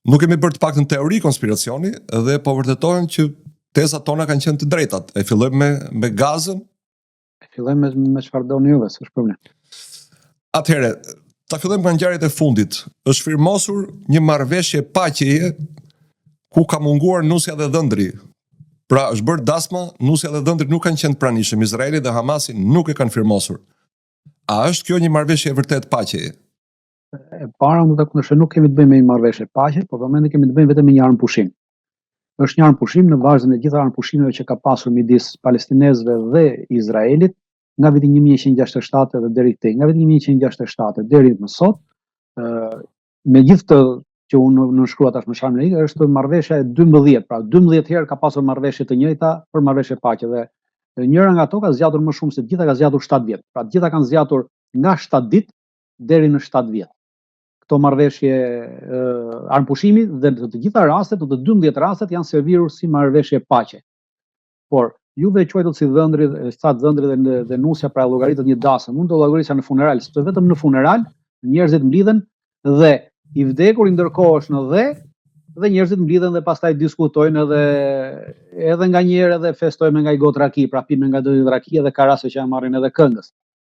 Nuk kemi bërë të paktën teori konspiracioni dhe po vërtetojmë që tezat tona kanë qenë të drejtat. E fillojmë me gazën. Fillojmë me çfarë doni juve, s'është problem. Atëherë, ta fillojmë nga ngjarjet e fundit. Është firmosur një marrëveshje paqeje ku ka munguar Nusja dhe Dhëndri. Pra është bërë dasma, Nusja dhe Dhëndri nuk kanë qenë pranishëm, Izraeli dhe Hamasi nuk e kanë firmosur. A është kjo një marrëveshje e vërtet paqeje? E para do ta kundërshtoj, nuk kemi të bëjmë me një marrëveshje paqe, por vëmendje kemi të bëjmë vetëm me një armë pushim. Është një armë pushim në bazën e gjitha armë pushimeve që ka pasur midis palestinezëve dhe Izraelit nga viti 1167 dhe deri këtej, nga viti 1167 deri më sot, me gjithë të që unë nënshkrua tash në sharmën e ikë, është marrëveshja e 12, pra 12 herë ka pasur marrëveshje të njëjta për marrëveshje paqe dhe njëra nga ato ka zgjatur më shumë se të gjitha, ka zgjatur 7 vjet. Pra të gjitha kanë zgjatur nga 7 ditë deri në 7 vjet. Këto marrëveshje armëpushimi dhe në të gjitha rastet, në të 12 rastet janë servirur si marrëveshje paqe. Por juve e quajtët si Dhëndri, Dhëndri dhe Nusja, pra llogaritët një dasëm. Mund të llogarisja në funeral, sepse vetëm në funeral njerëzit mblidhen dhe i vdekur i ndërkohesh në dhe njerëzit mblidhen dhe pastaj diskutojnë edhe nga njerë edhe festojnë nga i gotë raki, pra pinë nga do raki edhe ka raste që ja marrin edhe këngës.